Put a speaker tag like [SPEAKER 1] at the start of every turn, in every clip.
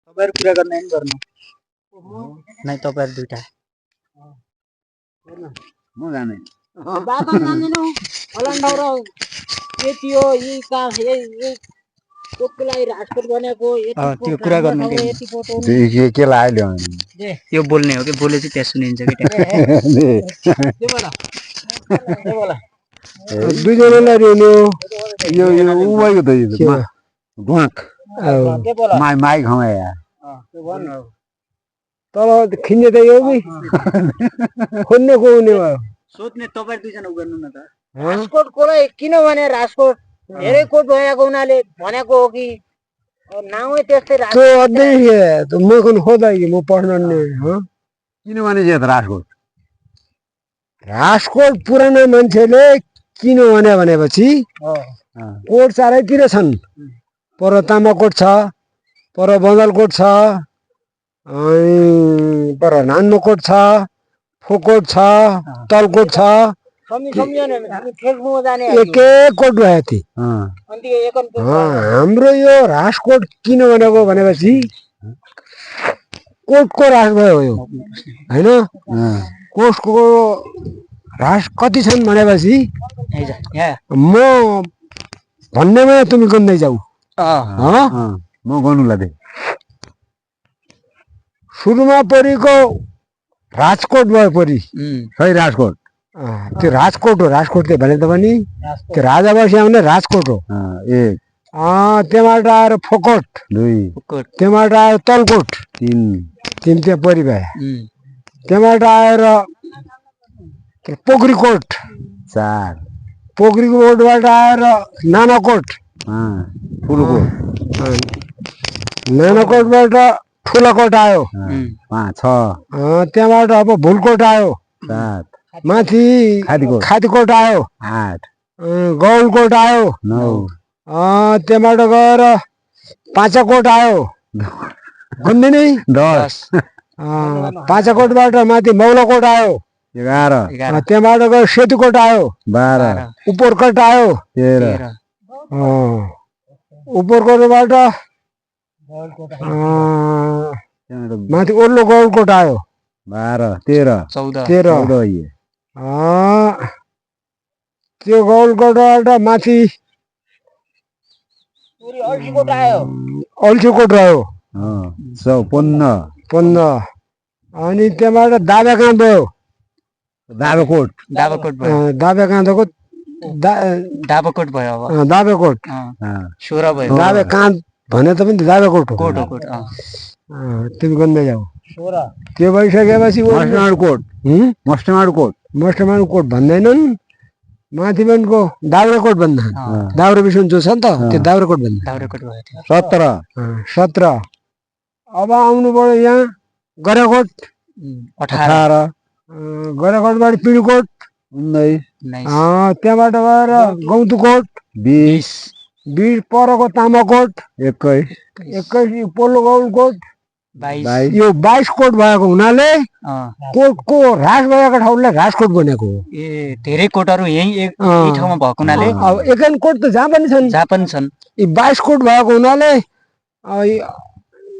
[SPEAKER 1] तपाईहरु कुरा गर्ने नि गर्नु नै तपाईहरु दुईटा
[SPEAKER 2] म जाने
[SPEAKER 3] बात जान्दिनु अलन्डौर यति हो यी का यही कोकलाई राजकोट बनेको यति
[SPEAKER 1] त्यो कुरा गर्नु के
[SPEAKER 3] यति फोटो
[SPEAKER 2] के लाग्यो ल्याउने
[SPEAKER 1] यो बोल्ने हो कि बोले चाहिँ त्यहाँ सुनिन्छ के
[SPEAKER 4] दुईजनालाई रेन्यो
[SPEAKER 2] यो उभैको त ढुवाक माई खमाया
[SPEAKER 4] तल खिन्ने त यो कि खोज्ने को हुने भयो
[SPEAKER 1] सोध्ने तपाईहरु दुईजना उ गर्नु न त
[SPEAKER 3] राजकोट कोलाई किन भने राजकोट धेरै कोट भएको हुनाले भनेको हो कि नाउँ त्यस्तै
[SPEAKER 4] तो अझै तो म कोन खोदा कि म पढ्न नि
[SPEAKER 2] किन भने चाहिँ राजकोट
[SPEAKER 4] राजकोट पुराना मान्छेले किन भनेपछि कोट चारैतिर छन् पर तामाकोट छ पर बन्दलकोट छ पर नान्नोकोट छ फोकोट छ तलकोट छ एक कोट भयो ती हाम्रो यो राजकोट किन भनेको भनेपछि कोटको राज भयो यो हैन कोटको राज कति छन् भनेपछि म भन्नेमा तिमी गन्दै जाऊ
[SPEAKER 2] म गर्नुला दे
[SPEAKER 4] सुरुमा परेको राजकोट भयो परि
[SPEAKER 2] खै राजकोट
[SPEAKER 4] त्यो राजकोट हो राजकोट त्यो भने त पनि त्यो राजा बसी आउने राजकोट हो
[SPEAKER 2] एक
[SPEAKER 4] त्यहाँबाट आएर फोकोट
[SPEAKER 2] दुई
[SPEAKER 4] त्यहाँबाट आएर तलकोट
[SPEAKER 2] तीन
[SPEAKER 4] त्यहाँ परि भयो त्यहाँबाट आएर पोखरीकोट
[SPEAKER 2] चार
[SPEAKER 4] पोखरीकोटबाट आएर नानाकोट
[SPEAKER 2] ठुलोकोट
[SPEAKER 4] नानाकोटबाट ठुलाकोट आयो
[SPEAKER 2] पाँच छ
[SPEAKER 4] त्यहाँबाट अब भुलकोट आयो
[SPEAKER 2] सात
[SPEAKER 4] माथि खातीकोट आयो
[SPEAKER 2] आठ
[SPEAKER 4] गौलकोट आयो
[SPEAKER 2] नौ
[SPEAKER 4] त्यहाँबाट गएर पाँचाकोट आयो गन्दी नै
[SPEAKER 2] 10
[SPEAKER 4] पाँचाकोटबाट माथि मौलाकोट आयो
[SPEAKER 2] 11
[SPEAKER 4] त्यहाँबाट गएर सेतुकोट आयो
[SPEAKER 2] 12
[SPEAKER 4] उपरकोट आयो
[SPEAKER 2] 13
[SPEAKER 4] उपरकोटबाट माथि ओल्लो गौलकोट आयो
[SPEAKER 2] 12 13 14
[SPEAKER 4] त्यो गौलकोटबाट माथि अल्छीकोट रह्यो 15 अनि त्यहाँबाट दाबेकाँध भयो
[SPEAKER 2] दाबेकोट
[SPEAKER 1] दाबेकोट भयो अब
[SPEAKER 4] दाबेकोट
[SPEAKER 1] 16 भयो
[SPEAKER 4] दाबेकाँध भने त पनि दाबेकोट हो तिमी गन्दै जाऊ त्यो भइसकेपछि मस्टमाड कोट भन्दैनन् माथि पनिको दाउराकोट भन्दा दाउरा बिसुन जो छ नि त त्यो दाउराकोट भन्दा 17 अब आउनु पर्यो यहाँ गराकोट
[SPEAKER 1] 18
[SPEAKER 4] गराकोटबाट पिडुकोट
[SPEAKER 2] 19
[SPEAKER 4] त्यहाँबाट गएर गौतुकोट
[SPEAKER 2] 20
[SPEAKER 4] परको तामाकोट 21 पोल्लो गौलकोट 22 यो 22 कोट भएको हुनाले कोटको ह्रास भएको ठाउँलाई राजकोट बनेको हो
[SPEAKER 1] ए धेरै कोटहरु यही ठाउँमा भएको हुनाले
[SPEAKER 4] अब एकान कोट त जहाँ पनि छन् यी 22 कोट भएको हुनाले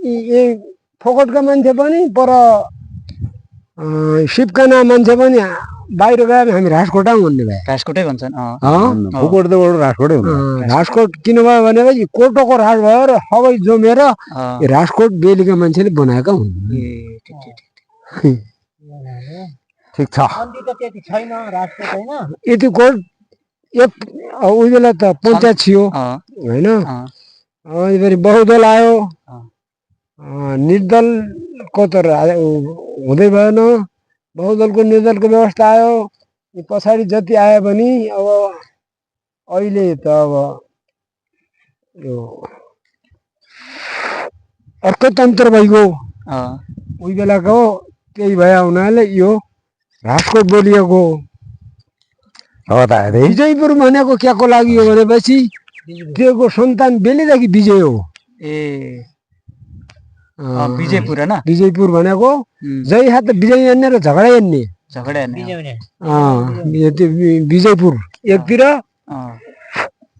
[SPEAKER 4] यी फोकटका मान्छे पनि पर शिवकाना मान्छे पनि बाहिर गयो हामी राजकोट भन्ने भयो
[SPEAKER 1] राजकोटै भन्छन्
[SPEAKER 2] फोकट त राजकोटै हो
[SPEAKER 4] राजकोट किन भयो भनेपछि कोटको राज भयो र सबै जमेर राजकोट बेलीका मान्छेले बनाएका हुन्
[SPEAKER 2] ठिक छ
[SPEAKER 4] यति कोट एक उही बेला त पञ्चायत थियो होइन अनि फेरि बहुदल आयो निर्दलको त हुँदै भएन बहुदलको निर्दलको व्यवस्था आयो पछाडि जति आयो भने अब अहिले त अब यो अर्थतन्त्र भइगयो उही बेलाको त्यही भए हुनाले यो राजकोट बोलिएको विजयपुर भनेको क्याको लागि हो भनेपछि त्योको सन्तान बेलीदेखि विजय हो
[SPEAKER 1] विजयपुर हैन
[SPEAKER 4] विजयपुर भनेको जय हात विजय अन्ने र झगडा अन्ने विजयपुर एकतिर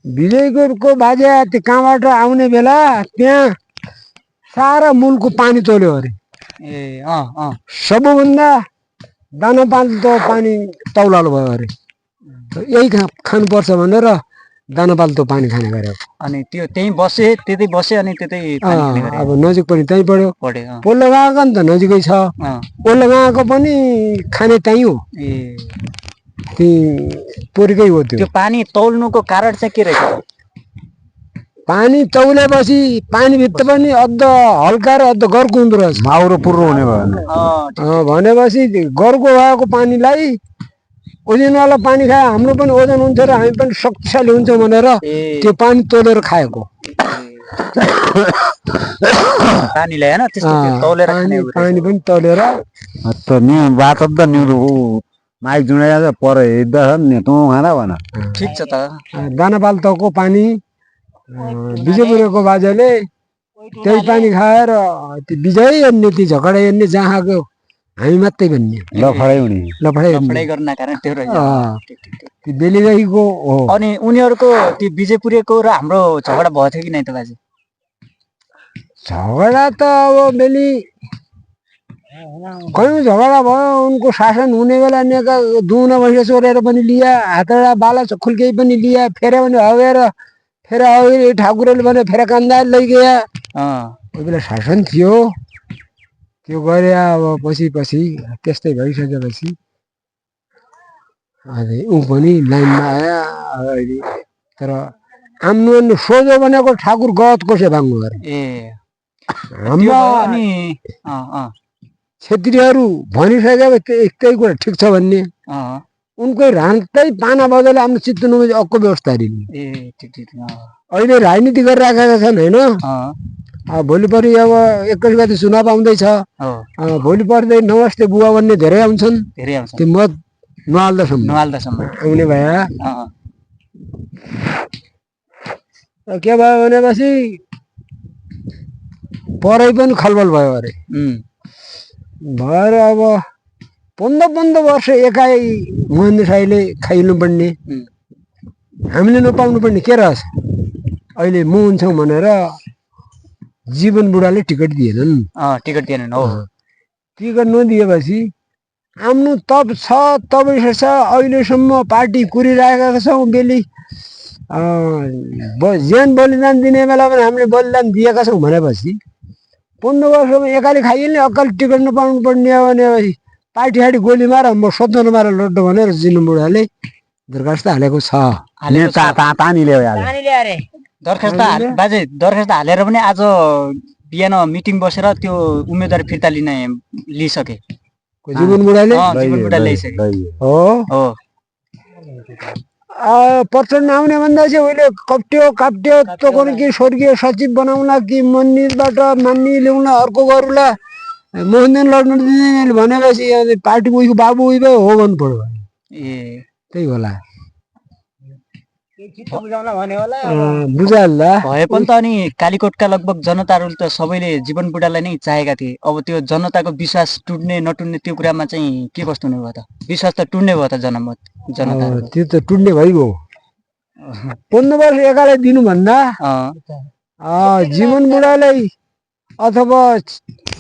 [SPEAKER 4] विजयपुरको बाजे त्यो कहाँबाट आउने बेला त्यहाँ सारा मुलको पानी तोल्यो अरे
[SPEAKER 1] ए
[SPEAKER 4] सबैभन्दा दाना पाल्दो पानी तौलालो भयो अरे यही खानुपर्छ भनेर दाना पाल्दो पानी खाने गरेको
[SPEAKER 1] अनि त्यो त्यही बसे त्यतै बसे अनि त्यतै पानी खाने गरे
[SPEAKER 4] अब नजिक पनि त्यहीँ पढ्यो
[SPEAKER 1] पढे
[SPEAKER 4] पोल्लो गएको नि त नजिकै छ पोल्लो गएको पनि खाने त्यहीँ हो
[SPEAKER 1] ए
[SPEAKER 4] ती पोरीकै हो त्यो
[SPEAKER 1] त्यो पानी तौल्नुको कारण चाहिँ के रहेछ
[SPEAKER 4] पानी तौलेपछि पानीभित्र पनि अद्ध हल्का र अद्ध गरको हुँदो रहेछ
[SPEAKER 2] माउरो पुर्रो हुने भयो
[SPEAKER 4] भनेपछि गरको भएको पानीलाई ओजनवाला पानी खायो हाम्रो पनि ओजन हुन्छ र हामी पनि शक्तिशाली हुन्छौँ भनेर त्यो पानी तोलेर खाएको
[SPEAKER 1] पानीलाई हैन त्यस्तो तौलेर खाने
[SPEAKER 4] पानी पनि तौलेर
[SPEAKER 2] त नि बात त नि माइक जुडाया पर हेर्दा नि तँ खाना भन
[SPEAKER 1] ठीक छ त
[SPEAKER 4] दानापाल तको पानी बिजयपुरको बाजेले त्यही पानी खाएर त्यो विजय हेर्ने ती झगडा हेर्ने जहाँ गयो हामी मात्रै भन्ने
[SPEAKER 2] लफडाइ हुने
[SPEAKER 1] लफडाइ गर्न कारण त्यो रहेछ
[SPEAKER 4] ती बेलिगहीको हो
[SPEAKER 1] अनि उनीहरुको ती बिजयपुरको र हाम्रो झगडा भयो थियो कि नै त बाजे
[SPEAKER 4] झगडा त अब बेली कयौं झगडा भयो उनको शासन हुने बेला नेका दुहुना भैँसा चोरेर पनि लिया हातडा बाला खुल्केही पनि लिया फेरे पनि हगेर फेरि अहिले ठाकुरले भने फेरि कान्दार लैगया कोही बेला शासन थियो त्यो गरे अब पछि त्यस्तै भइसकेपछि अझै ऊ पनि लाइनमा आयो अहिले तर आम्नु सोझो भनेको ठाकुर गत कसै भाङ्गो गरे हाम्रा क्षेत्रीहरू भनिसकेपछि त्यही कुरा ठिक छ भन्ने उनको रान्तै पाना बजाले आफ्नो चित्त नबुझे अर्को व्यवस्था अहिले राजनीति गरिराखेका छन् होइन भोलि परि अब 21 गते चुनाव आउँदैछ भोलि पर्दै नमस्ते बुवा भन्ने धेरै आउँछन् त्यो मत नहाल्दासम्म आउने भए के भयो भनेपछि परै पनि खलबल भयो अरे भएर अब 15 वर्ष एकाइ महेन्द्र साईले खाइनु पर्ने हामीले नपाउनु पर्ने के रहेछ अहिले म हुन्छौँ भनेर जीवन बुढाले टिकट दिएनन् टिकट नदिएपछि आफ्नो तब छ तबैसे छ अहिलेसम्म पार्टी कुरिरहेका छौँ बेली ज्यान बलिदान दिने बेला पनि हामीले बलिदान दिएका छौँ भनेपछि 15 वर्षमा एकाले खाइएले अक्काले टिकट नपाउनु पर्ने हो भनेपछि पार्टी हाडी गोली मार म स्वतन्त्र मार लड्डो भनेर जिनु बुढाले दरखास्त हालेको छ
[SPEAKER 1] दरखास्त हालेर पनि आज बिहान मिटिङ बसेर त्यो उम्मेदवारी फिर्ता लिइसके
[SPEAKER 4] जीवन बुढाले हो प्रचण्ड आउने भन्दा चाहिँ उहिले कप्ट्यो तोकन कि स्वर्गीय सचिव बनाउला कि मन्दिरबाट मान्ने ल्याउला अर्को गरौँला मोहनदेन लड्नु दिँदैन भनेपछि पार्टीको उहीको बाबु उही भयो हो भन्नु पर्यो त्यही होला बुझाला
[SPEAKER 1] भए पनि त अनि कालीकोटका लगभग जनताहरू त सबैले जीवन बुढालाई नै चाहेका थिए अब त्यो जनताको विश्वास टुट्ने नटुट्ने त्यो कुरामा चाहिँ के कस्तो हुने भयो त विश्वास त टुट्ने भयो त जनता
[SPEAKER 4] त्यो त टुट्ने भइगयो 15 वर्ष एकालाई दिनुभन्दा जीवन बुढालाई अथवा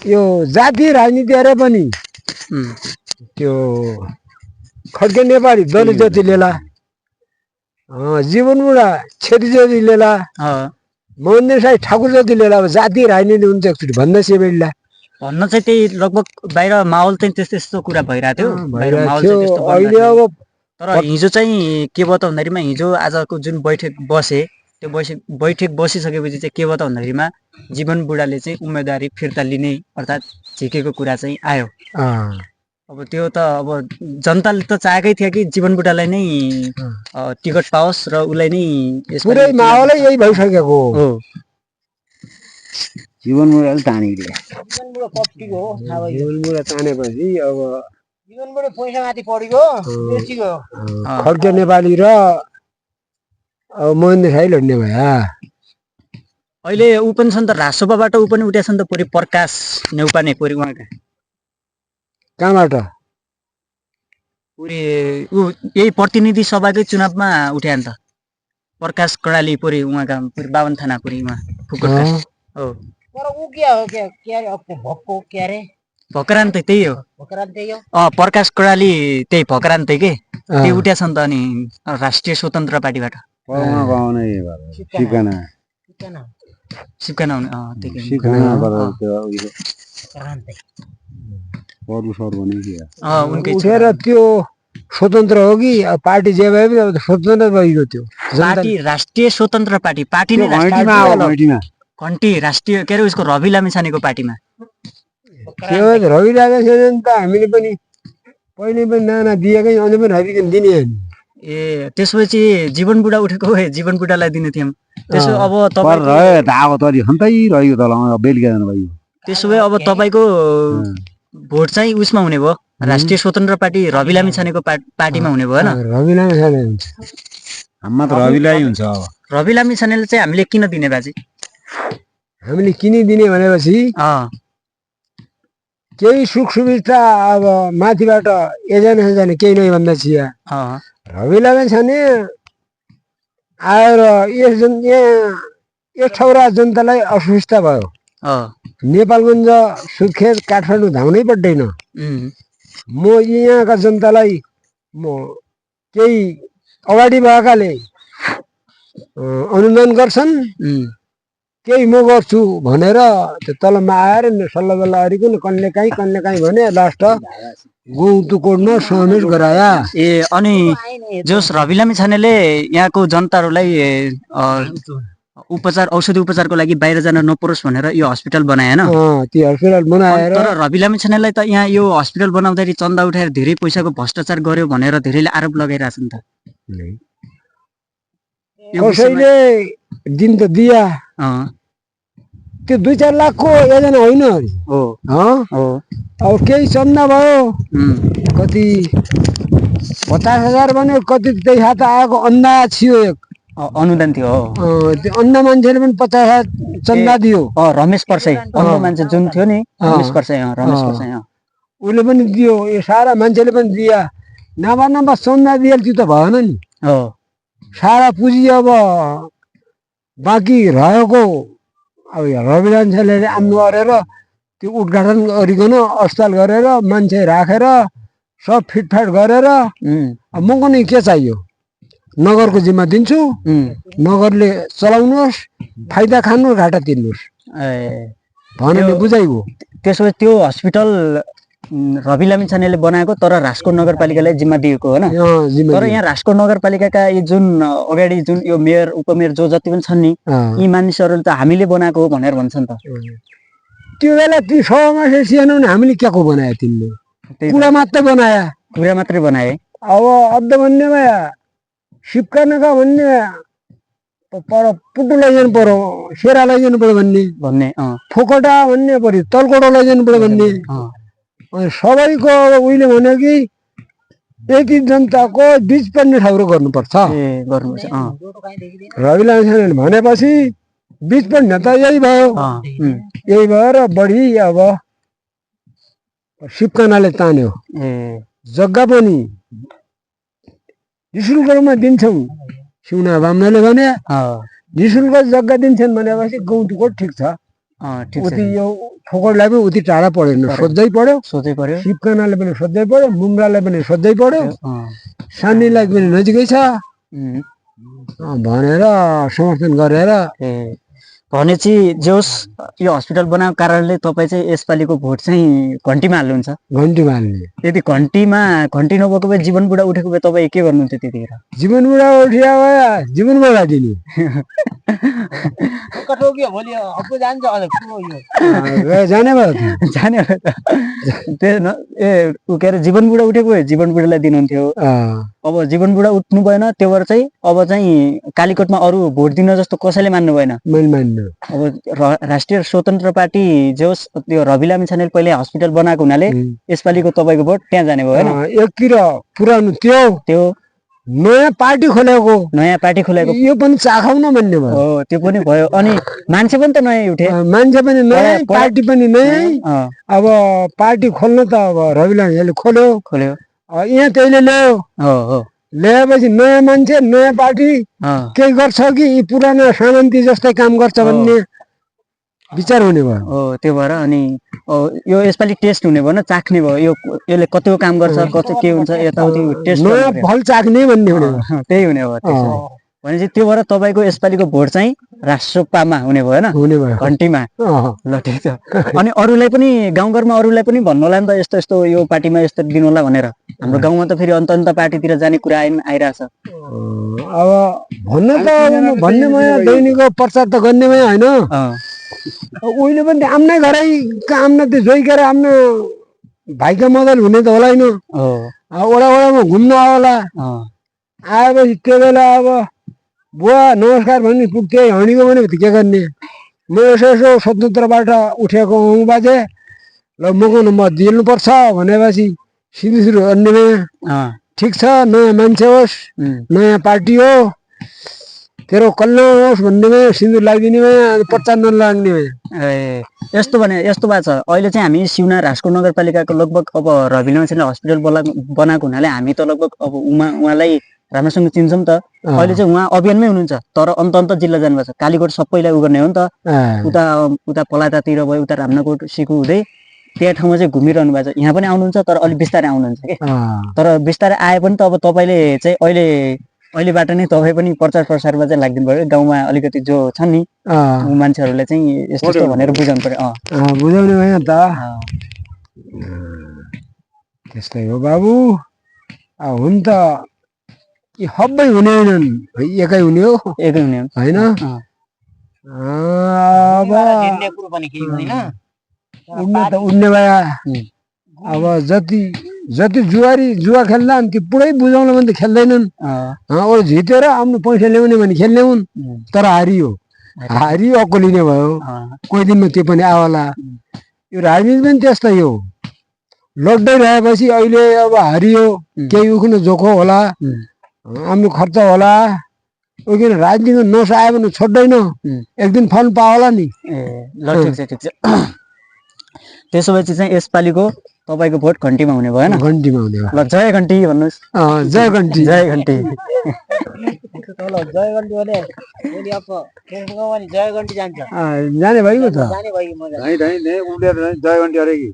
[SPEAKER 4] यो जातीय राजनीति अरे पनि त्यो खड्के नेपाली दलित जति लेला जीवन बुढा छेत्री जति लेला महेन्द्र साई ठाकुर जति लेला अब जातीय राजनीति हुन्छ एकचोटि भन्दा सेबेडला
[SPEAKER 1] भन्न चाहिँ त्यही लगभग बाहिर माहौल चाहिँ त्यस्तो कुरा भइरहेको थियो
[SPEAKER 4] अहिले अब
[SPEAKER 1] तर हिजो चाहिँ के भयो त भन्दाखेरिमा हिजो आजको जुन बैठक बसे त्यो बैठक बसिसकेपछि चाहिँ के भयो त भन्दाखेरिमा जीवन बुढाले चाहिँ उम्मेदवारी फिर्ता लिने अर्थात् झिकेको कुरा चाहिँ आयो अब त्यो त अब जनताले त चाहेकै थियो कि जीवन बुढालाई नै टिकट पाओस् र उसलाई नै
[SPEAKER 4] पुरै माहौलै यही भइसकेको हो
[SPEAKER 2] जीवन बुढाले तानिदिए
[SPEAKER 4] जीवन बुढा तानेपछि अब
[SPEAKER 3] जीवन बुढा पैसा माथि परेको
[SPEAKER 4] खड्के नेपाली र महेन्द्र साई लड्ने भए
[SPEAKER 1] अहिले ऊ पनि छन् त राजसभाबाट ऊ पनि उठेछ नि त पुरै प्रकाश नेउपाने पुरै उहाँका
[SPEAKER 4] कहाँबाट
[SPEAKER 1] पुरै ऊ यही प्रतिनिधि सभाकै चुनावमा उठ्या नि त प्रकाश कडाली पुरै उहाँका पुरै 52 थाना पुरै उहाँ फुकुटका हो
[SPEAKER 3] तर ऊ के हो के अरे भक्को के अरे
[SPEAKER 1] भक्रान्त त्यही हो
[SPEAKER 3] भक्रान त्यही हो
[SPEAKER 1] प्रकाश कोइराला त्यही भक्रान्त के त्यो उठ्या छन् त अनि राष्ट्रिय स्वतन्त्र पार्टीबाट
[SPEAKER 2] पढाउन गउने सिकाना
[SPEAKER 1] सिपकाना हुने त्यही
[SPEAKER 2] सिकाना त्यो
[SPEAKER 3] भक्रान
[SPEAKER 2] पढ्नु सर भने के
[SPEAKER 1] उनकै
[SPEAKER 4] उठेर त्यो स्वतन्त्र हो कि पार्टी जे भए पनि अब स्वतन्त्र भइगयो त्यो
[SPEAKER 1] पार्टी राष्ट्रिय स्वतन्त्र पार्टी नै
[SPEAKER 2] घैँटीमा हो घैँटीमा
[SPEAKER 1] घन्टी राष्ट्रिय के अरे उसको रवि लामिछानेको पार्टीमा
[SPEAKER 4] त्यो रवि राजा छैन त हामीले पनि पहिले पनि नाना दिएकै अझै पनि रविकन दिने हामी
[SPEAKER 1] ए त्यसपछि जीवन बुढा उठेको भए जीवन बुढालाई दिने थियौँ त्यसो अब
[SPEAKER 2] पर
[SPEAKER 1] तपाईँ
[SPEAKER 2] रह्यो धागो तरी खन्तै रह्यो तल बेलुका जानु भयो
[SPEAKER 1] त्यसो भए अब तपाईँको भोट चाहिँ उसमा हुने भयो राष्ट्रिय स्वतन्त्र पार्टी रवि लामिछानेको पार्टीमा हुने भयो होइन
[SPEAKER 4] रवि राजा छैन हुन्छ
[SPEAKER 2] हाम्रा त रविलाई हुन्छ अब
[SPEAKER 1] रवि लामिछानेले चाहिँ हामीले किन दिने बाजे
[SPEAKER 4] हामीले किनिदिने भनेपछि केही सुख सुविधा अब माथिबाट एजेन्ट केही नै भन्दा छिया रवि लामा छाने आएर यस ठाउँरा जनतालाई असुविस्ता भयो नेपालगञ्ज सुर्खेत काठमाडौँ धाउनै पर्दैन म यहाँका जनतालाई म केही अगाडि भएकाले अनुदान गर्छन् केही म गर्छु भनेर त्यो तलमा आएर सल्लाह बल्लाह गरिकन कन्ने काहीँ भने लास्ट गौतु कोड्न समावेश गराया
[SPEAKER 1] ए अनि जोस रवि लामिछानेले यहाँको जनताहरूलाई उपचार औषधि उपचारको लागि बाहिर जान नपरोस् भनेर यो हस्पिटल बनाए होइन
[SPEAKER 4] त्यो हस्पिटल बनाएर
[SPEAKER 1] तर रवि लामिछानेलाई त यहाँ यो हस्पिटल बनाउँदाखेरि चन्दा उठाएर धेरै पैसाको भ्रष्टाचार गर्यो भनेर धेरैले आरोप लगाइरहेछन् त
[SPEAKER 4] कसैले दिन त दिया त्यो 2-4 लाखको योजना होइन अब केही चन्दा भयो कति 50,000 भन्यो कति त्यही खाता आएको अन्डा थियो एक
[SPEAKER 1] अनुदान थियो
[SPEAKER 4] त्यो अन्ना मान्छेले पनि 50,000 चन्दा दियो
[SPEAKER 1] रमेश पर्साई अन्ना मान्छे जुन थियो नि रमेश पर्साई
[SPEAKER 4] उसले पनि दियो यो सारा मान्छेले पनि दिया नभा चन्दा दिएल त्यो त भएन नि सारा पुँजी अब बाँकी रहेको अब रवि लामिछानेले आम्नु गरेर त्यो उद्घाटन गरिकन अस्पताल गरेर मान्छे राखेर सब फिटफाट गरेर अब म पनि के चाहियो नगरको जिम्मा दिन्छु नगरले चलाउनुहोस् फाइदा खानुहोस् घाटा तिर्नुहोस् भनेर बुझाइगयो
[SPEAKER 1] त्यसो भए त्यो हस्पिटल रवि लामिछानेले बनाएको तर राजकोट नगरपालिकालाई जिम्मा दिएको होइन तर यहाँ राजकोट नगरपालिकाका यो जुन अगाडि जुन यो मेयर उपमेयर जो जति पनि छन् नि यी मानिसहरूले त हामीले बनाएको हो भनेर भन्छन् त
[SPEAKER 4] त्यो बेला ती सभामा थिएनौ नि हामीले के को बनायो तिमीले कुरा मात्रै बनाए अब अद्ध भन्नेमा सिपकानका भन्ने पर पुटु लैजानु पर्यो सेरा लैजानु पर्यो भन्ने फोकटा भन्ने पर्यो तलकोटो लैजानु पर्यो भन्ने सबैको उहिले भन्यो कि यति जनताको बीच पर्ने ठाउँहरू गर्नुपर्छ रवि लामिछानेले भनेपछि बीच पर्ने त यही भयो यही भएर बढी अब सिपकानाले तान्यो जग्गा पनि निःशुल्क रूपमा दिन्छौँ सिउना बामनाले भने निःशुल्क जग्गा दिन्छन् भनेपछि गौतुको ठिक छ उति यो फोकटलाई पनि उति टाढा परेन सोध्दै पर्यो सिपकानाले पनि सोध्दै पर्यो मुम्रालाई पनि सोध्दै पर्यो सानीलाई पनि नजिकै छ भनेर समर्थन गरेर
[SPEAKER 1] भनेपछि जोस यो हस्पिटल बनाएको कारणले तपाईँ चाहिँ यसपालिको भोट चाहिँ घन्टीमा हाल्नुहुन्छ
[SPEAKER 4] घन्टीमा हाल्ने
[SPEAKER 1] यदि घन्टी नभएको भए जीवन बुढा उठेको भए तपाईँ के गर्नुहुन्थ्यो त्यतिखेर
[SPEAKER 4] जीवन बुढा उठ्या भए जीवन बुढा दिने जाने भयो
[SPEAKER 1] के अरे जीवन बुढा उठेको भए जीवन बुढालाई दिनुहुन्थ्यो अब जीवन बुढा उठ्नु भएन त्यो भएर चाहिँ अब चाहिँ कालीकोटमा अरू भोट दिन जस्तो कसैले मान्नु भएन अब राष्ट्रिय स्वतन्त्र पार्टी जोस त्यो रवि लामिछानेले पहिले हस्पिटल बनाएको हुनाले यसपालिको तपाईँको भोट त्यहाँ जाने भयो होइन
[SPEAKER 4] एकतिर पुरानो त्यो नयाँ पार्टी खोलेको यो पनि चाखाउन भन्ने भयो
[SPEAKER 1] त्यो पनि भयो अनि मान्छे पनि त नयाँ उठे
[SPEAKER 4] मान्छे पनि नयाँ पार्टी पनि नयाँ अब पार्टी खोल्न त अब रवि लामिछानेले खोल्यो यहाँ त्यसले ल्यायो ल्याएपछि नयाँ मान्छे नयाँ पार्टी केही गर्छ कि यी पुराना सामन्ती जस्तै काम गर्छ भन्ने विचार हुने भयो
[SPEAKER 1] हो त्यो भएर अनि यो यसपालि टेस्ट हुने भएन चाख्ने भयो यो यसले कतिको काम गर्छ कति के हुन्छ यताउति टेस्ट
[SPEAKER 4] नयाँ फल चाख्ने भन्ने हुने भयो
[SPEAKER 1] त्यही हुने भयो त्यसो भनेपछि त्यो भएर तपाईँको यसपालिको भोट चाहिँ राष्ट्रपामा हुने भयो होइन
[SPEAKER 4] हुने भयो
[SPEAKER 1] घन्टीमा ल ठिक छ अनि अरूलाई पनि गाउँघरमा अरूलाई पनि भन्नु होला नि त यस्तो यस्तो यो पार्टीमा यस्तो दिनु होला भनेर हाम्रो गाउँमा त फेरि अन्त अन्त पार्टीतिर जाने कुरा आइरहेछ
[SPEAKER 4] अब भन्न त भन्नेमा दैनिकको प्रचार त गर्नेमै होइन उहिले पनि आम्नै घरै आम्न त्यो जोइकेर आम्न भाइका मदल हुने त होला होइन वडा वडामा घुम्न आउला आएपछि त्यो बेला अब बुवा नमस्कार भन्ने पुग्थेँ हँडीको भने के गर्ने म यसो यसो स्वतन्त्रबाट उठेको हुँ बाजे ल मको नम्बर दिनुपर्छ भनेपछि सिधै अन्यमा ठिक छ नयाँ मान्छे होस् नयाँ पार्टी हो तेरो कल्याण होस् भन्नेमा सिन्दुर लगाइदिनेमा प्रचार नलाग्नेमा
[SPEAKER 1] यस्तो भएको छ अहिले चाहिँ हामी सिउना राजकोट नगरपालिकाको लगभग अब रवि नारायण हस्पिटल बनाएको हुनाले हामी त लगभग अब उहाँलाई राम्रोसँग चिन्छौँ त अहिले चाहिँ उहाँ अभियानमै हुनुहुन्छ तर अन्त अन्त जिल्ला जानुभएको छ कालीकोट सबैलाई उ गर्ने हो नि त उता उता पलातातिर भयो उता रामनगरकोट सिकु हुँदै त्यहाँ ठाउँमा चाहिँ घुमिरहनु भएको छ यहाँ पनि आउनुहुन्छ तर अलिक बिस्तारै आउनुहुन्छ कि तर बिस्तारै आए पनि त अब तपाईँले चाहिँ अहिलेबाट नै तपाईँ पनि प्रचार प्रसारमा चाहिँ लाग्दिनु पर्यो गाउँमा अलिकति जो छन् नि मान्छेहरूलाई चाहिँ यस्तो यस्तो भनेर बुझाउनु पर्यो
[SPEAKER 4] बुझाउने भयो त त्यस्तै हो बाबु हुन त कि सबै हुने होइनन् एकै हुने हो होइन अब उड्ने भए अब जति जुवा खेल्दा ती पुरै बुझाउन भने त खेल्दैनन् झितेर आफ्नो पैसा ल्याउने भने खेल्ने हुन् तर हारियो अक्कलिने भयो कोही दिनमा त्यो पनि आवाला यो राजनीति पनि त्यस्तै हो लड्दै रहेपछि अहिले अब हारियो केही उखुन जोखो होला आफ्नो खर्च होला किन राजनीतिमा नसायो भने छोड्दैन एक दिन फल पाओला नि
[SPEAKER 1] ठिक छ त्यसो भए चाहिँ यसपालिको तपाईँको भोट घन्टीमा हुने भएन
[SPEAKER 4] घन्टीमा हुने
[SPEAKER 1] ल जय घन्टी भन्नुहोस्
[SPEAKER 4] जय घन्टी
[SPEAKER 1] जय घन्टी
[SPEAKER 3] जय घन्टी जान्छ
[SPEAKER 4] जाने भइगयो त
[SPEAKER 2] जय घन्टी अरे कि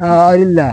[SPEAKER 4] अलिल्ला